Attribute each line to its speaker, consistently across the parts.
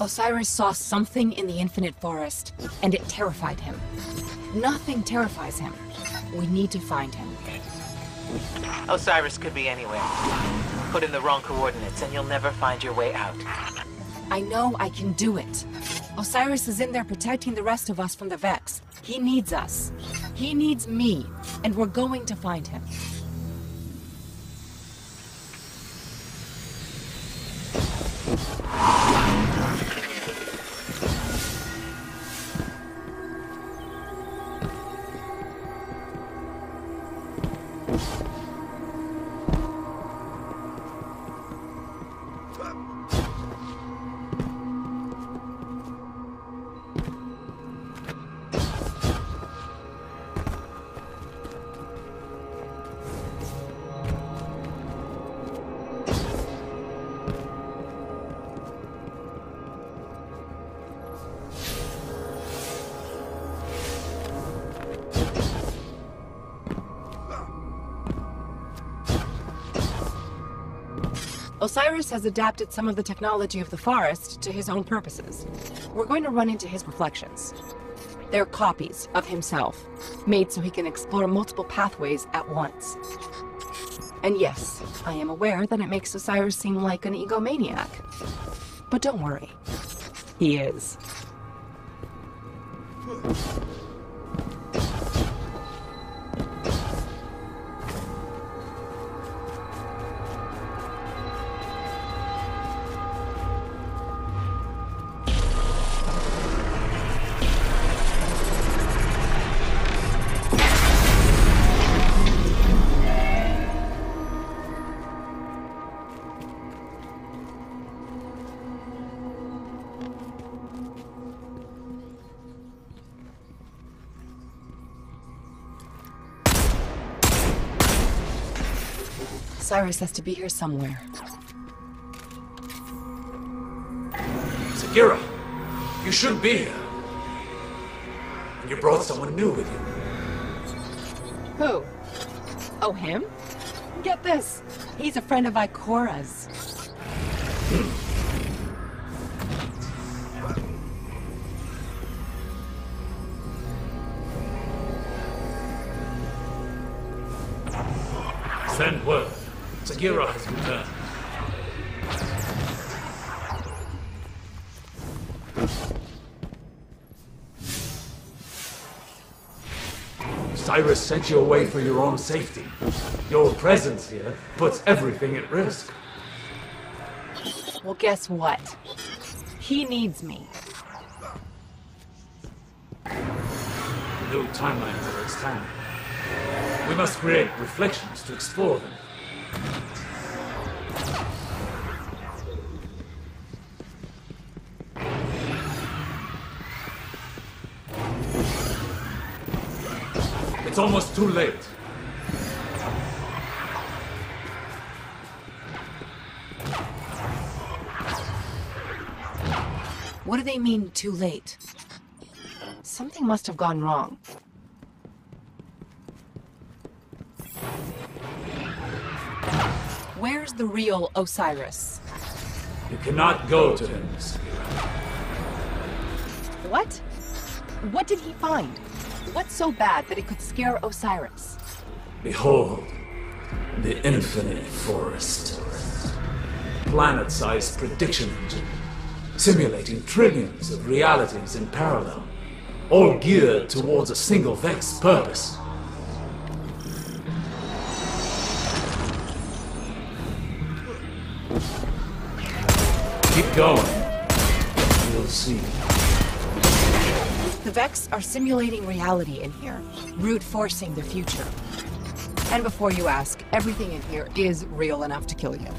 Speaker 1: Osiris saw something in the Infinite Forest, and it terrified him. Nothing terrifies him. We need to find him.
Speaker 2: Osiris could be anywhere. Put in the wrong coordinates and you'll never find your way out.
Speaker 1: I know I can do it. Osiris is in there protecting the rest of us from the Vex. He needs us. He needs me, and we're going to find him. Osiris has adapted some of the technology of the forest to his own purposes. We're going to run into his reflections. They're copies of himself, made so he can explore multiple pathways at once. And yes, I am aware that it makes Osiris seem like an egomaniac. But don't worry. He is. Osiris has to be here somewhere.
Speaker 3: Sagira, you shouldn't be here. And you brought someone new with you.
Speaker 1: Who? Oh, him? Get this. He's a friend of Ikora's.
Speaker 3: Send word. Sagira has returned. Cyrus sent you away for your own safety. Your presence here puts everything at risk.
Speaker 1: Well, guess what? He needs me.
Speaker 3: New timelines are at hand. We must create reflections to explore them. It's almost too late.
Speaker 1: What do they mean, too late? Something must have gone wrong. Where's the real Osiris?
Speaker 3: You cannot go to him, Sagira.
Speaker 1: What? What did he find? What's so bad that it could scare Osiris?
Speaker 3: Behold, the Infinite Forest. Planet-sized prediction engine, simulating trillions of realities in parallel, all geared towards a single Vex purpose. Keep going. You'll see.
Speaker 1: The Vex are simulating reality in here, brute forcing the future. And before you ask, everything in here is real enough to kill you.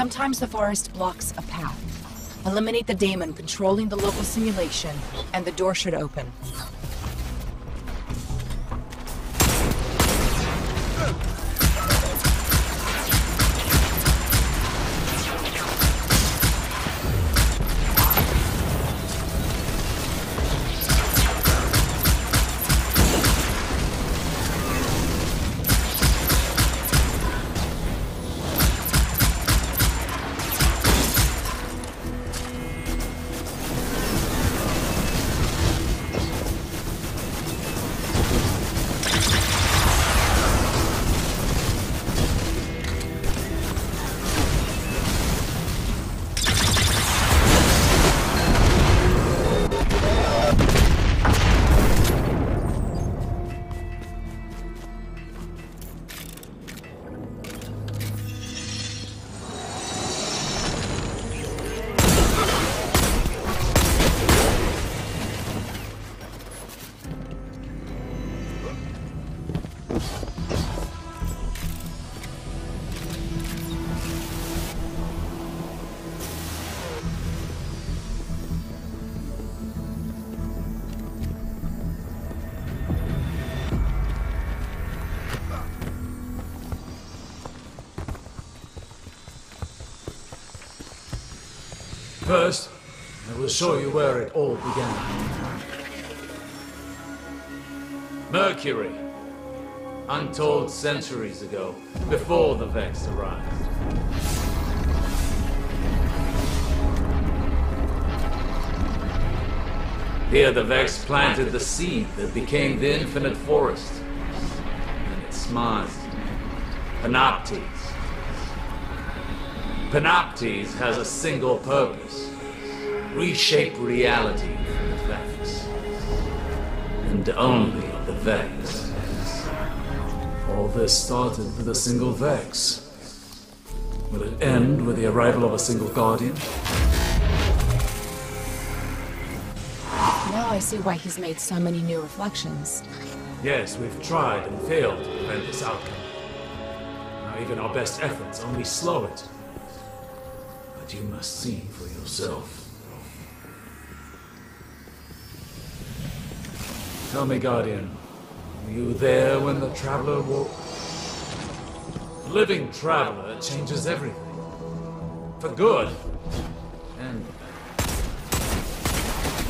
Speaker 1: Sometimes the forest blocks a path. Eliminate the daemon controlling the local simulation, and the door should open.
Speaker 3: First, I will show you where it all began. Mercury. Untold centuries ago, before the Vex arrived. Here the Vex planted the seed that became the infinite forest. And it smiled. Panoptes. Panoptes has a single purpose. Reshape reality for the Vex. And only the Vex. All this started with a single Vex. Will it end with the arrival of a single Guardian?
Speaker 1: Now I see why he's made so many new reflections.
Speaker 3: Yes, we've tried and failed to prevent this outcome. Even our best efforts only slow it. But you must see for yourself. Tell me, Guardian, were you there when the Traveler woke? The living Traveler changes everything. For good. And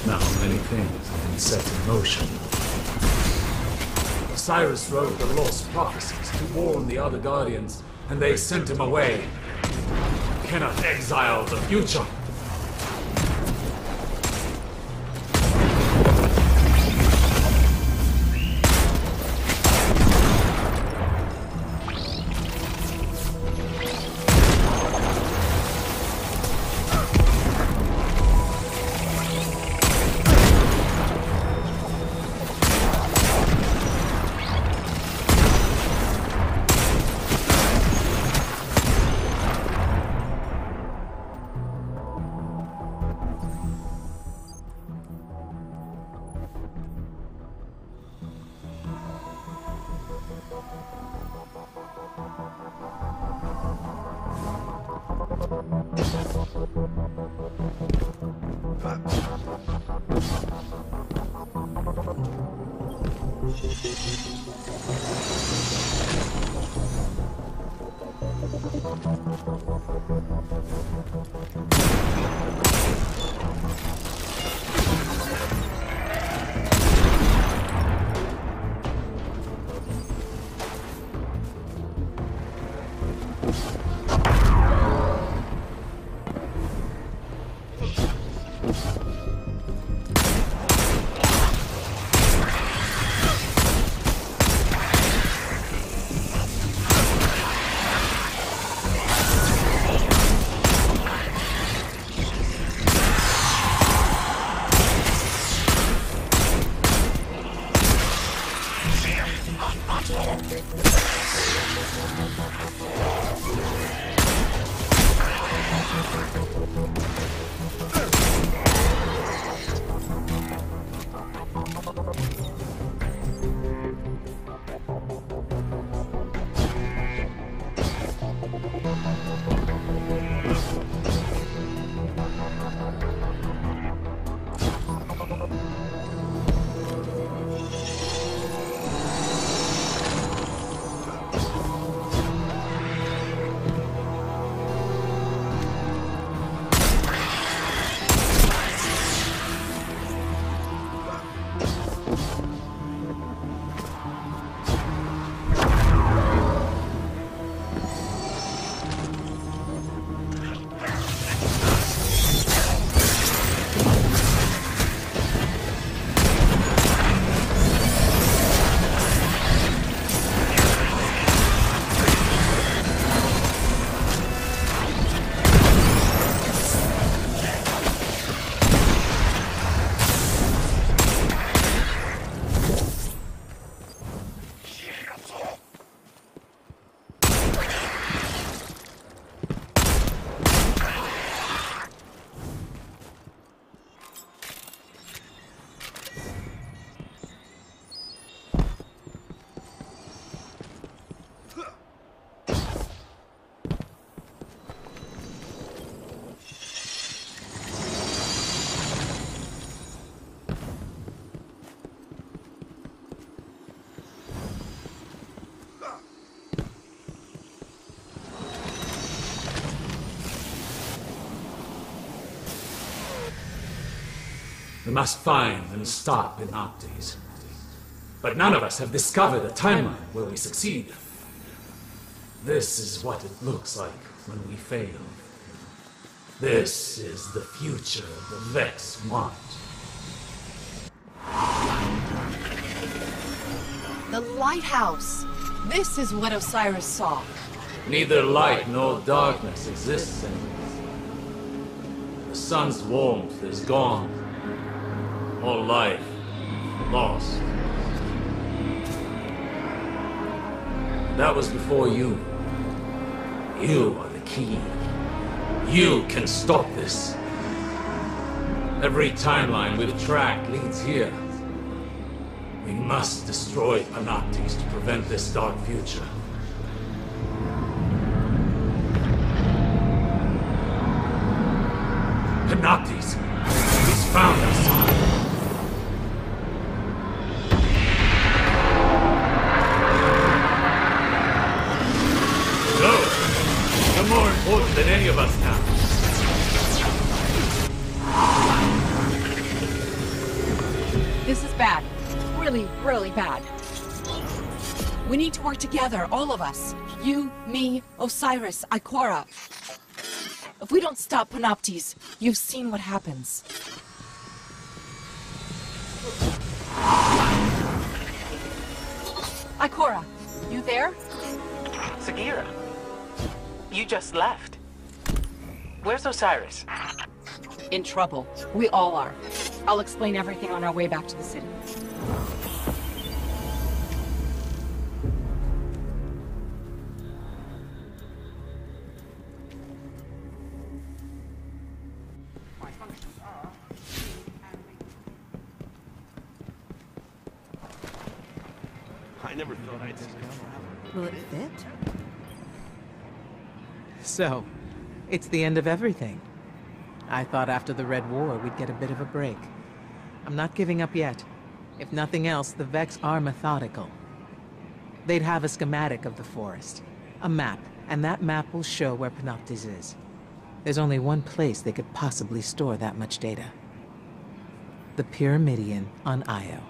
Speaker 3: now many things have been set in motion. Osiris wrote the lost prophecies to warn the other Guardians, and they sent him away. You cannot exile the future. We must find and stop Inoctes. But none of us have discovered a timeline where we succeed. This is what it looks like when we fail. This is the future the Vex want.
Speaker 1: The lighthouse! This is what Osiris saw.
Speaker 3: Neither light nor darkness exists anymore. The sun's warmth is gone. All life lost. That was before you. You are the key. You can stop this. Every timeline we've tracked leads here. We must destroy Panoptes to prevent this dark future. Panoptes! He's found us! So, you're more important than any of us now.
Speaker 1: This is bad. Really, really bad. We need to work together, all of us. You, me, Osiris, Ikora. If we don't stop Panoptes, you've seen what happens. Ikora, you there?
Speaker 2: Sagira, you just left. Where's Osiris?
Speaker 1: In trouble. We all are. I'll explain everything on our way back to the city.
Speaker 4: I never thought I'd see it.
Speaker 5: Will it fit?
Speaker 6: So, it's the end of everything. I thought after the Red War we'd get a bit of a break. I'm not giving up yet. If nothing else, the Vex are methodical. They'd have a schematic of the forest, a map, and that map will show where Panoptes is. There's only one place they could possibly store that much data. The Pyramidion on Io.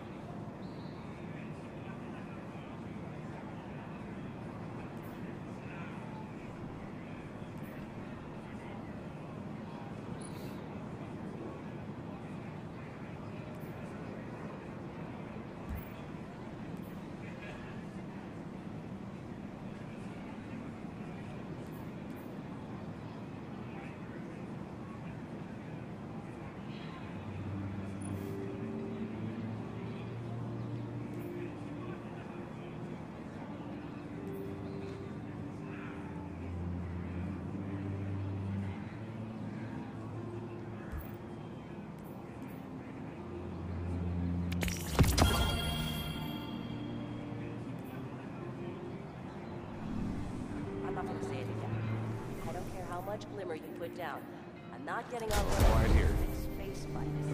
Speaker 7: I'm not gonna say it again. I don't care how much glimmer you put down. I'm not getting on one of these space fights.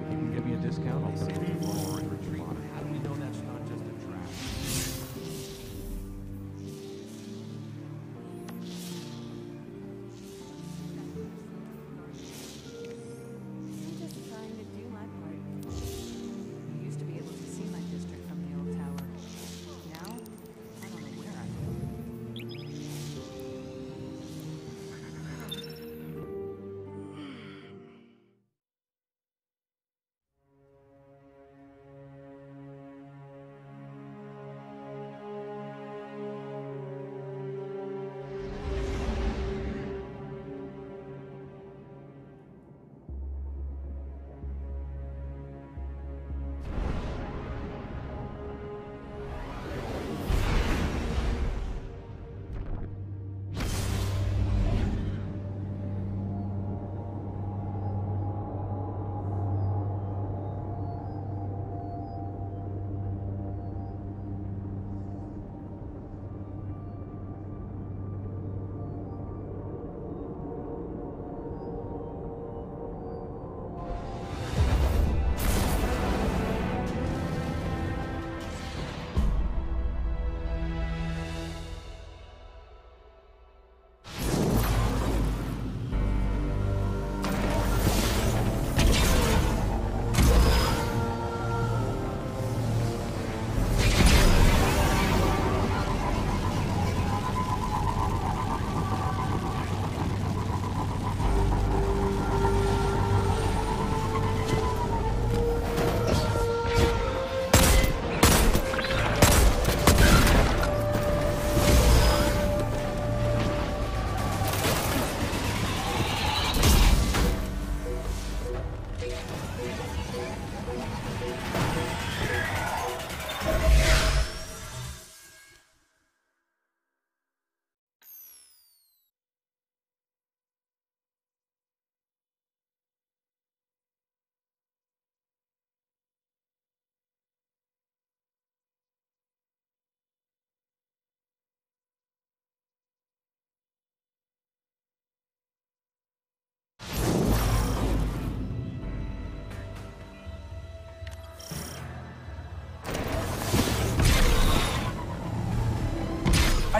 Speaker 4: You can give me a discount. I'll save you for a retreat. How do we know that's not just a trap?
Speaker 5: I'm just trying to do my part. I used to be able to see my district from the old tower. Now, I don't know where I am.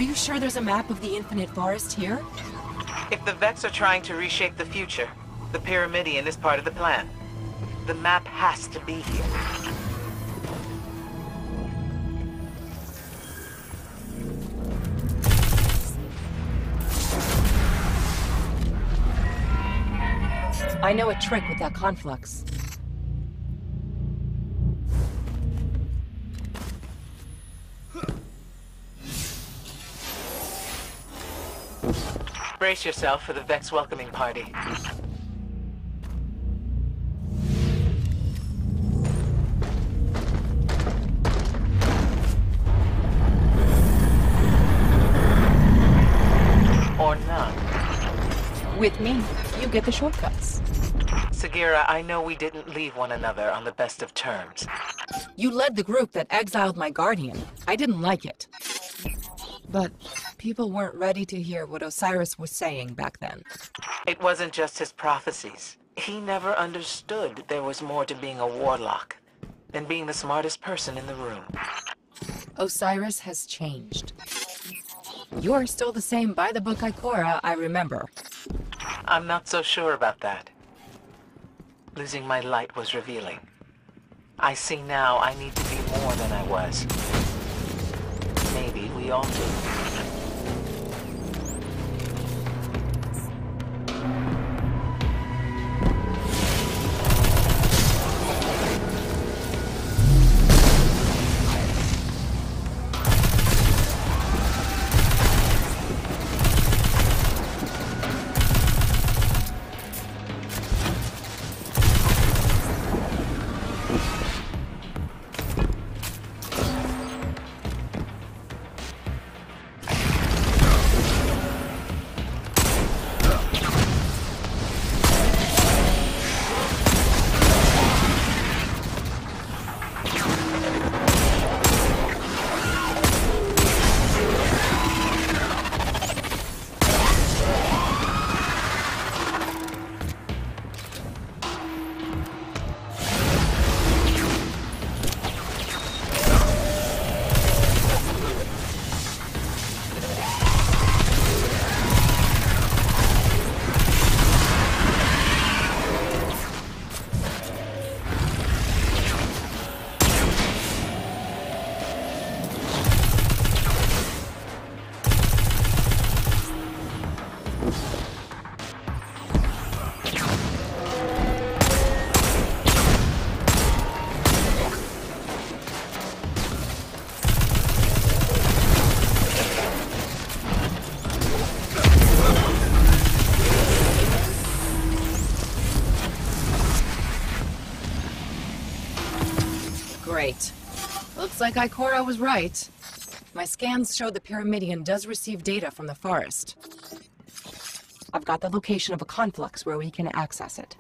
Speaker 1: Are you sure there's a map of the infinite forest here?
Speaker 2: If the Vex are trying to reshape the future, the Pyramidion is part of the plan. The map has to be here.
Speaker 1: I know a trick with that conflux.
Speaker 2: Brace yourself for the Vex welcoming party. Or none.
Speaker 1: With me, you get the shortcuts.
Speaker 2: Sagira, I know we didn't leave one another on the best of terms.
Speaker 1: You led the group that exiled my guardian. I didn't like it. But people weren't ready to hear what Osiris was saying back then.
Speaker 2: It wasn't just his prophecies. He never understood there was more to being a warlock than being the smartest person in the room.
Speaker 1: Osiris has changed. You're still the same by-the-book Ikora I remember.
Speaker 2: I'm not so sure about that. Losing my light was revealing. I see now I need to be more than I was. Maybe we all do.
Speaker 1: Great. Looks like Ikora was right. My scans show the Pyramidion does receive data from the forest. I've got the location of a conflux where we can access it.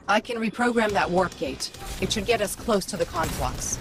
Speaker 1: I can reprogram that warp gate. It should get us close to the conflux.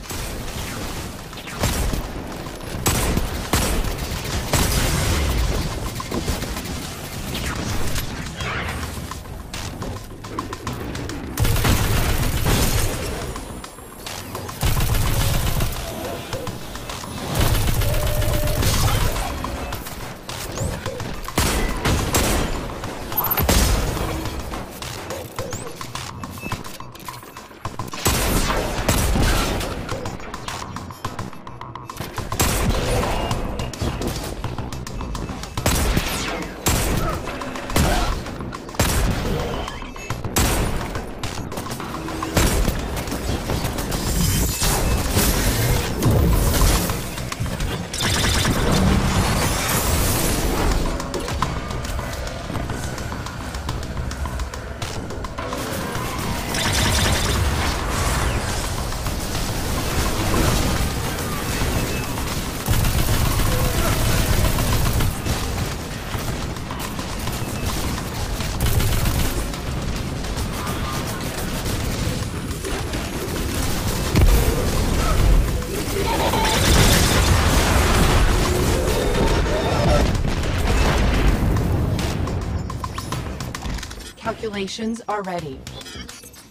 Speaker 1: Calculations are ready.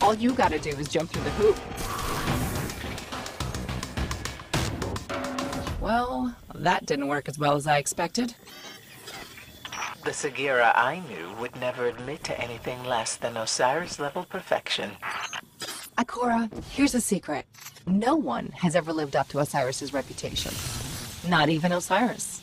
Speaker 1: All you gotta do is jump through the hoop. Well, that didn't work as well as I expected.
Speaker 2: The Sagira I knew would never admit to anything less than Osiris-level perfection.
Speaker 1: Ikora, here's a secret. No one has ever lived up to Osiris's reputation. Not even Osiris.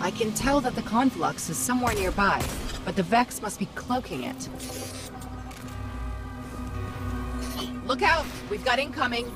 Speaker 1: I can tell that the conflux is somewhere nearby, but the Vex must be cloaking it. Look out! We've got incoming!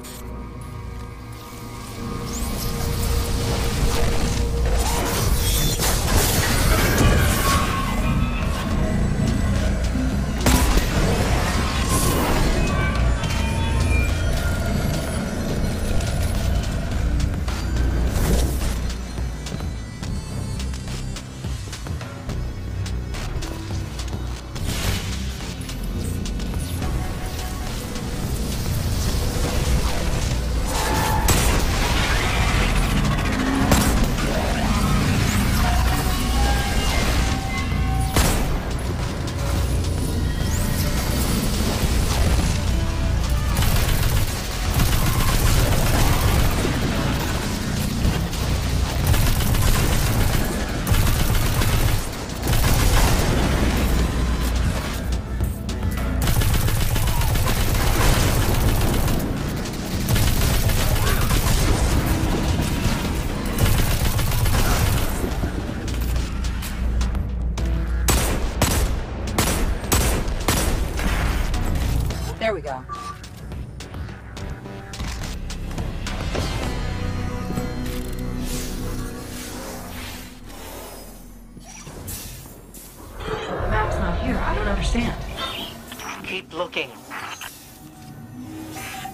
Speaker 1: There we go. The map's not here. I don't understand.
Speaker 2: Keep looking.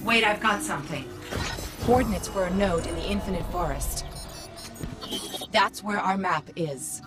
Speaker 1: Wait, I've got something. Coordinates for a node in the Infinite Forest. That's where our map is.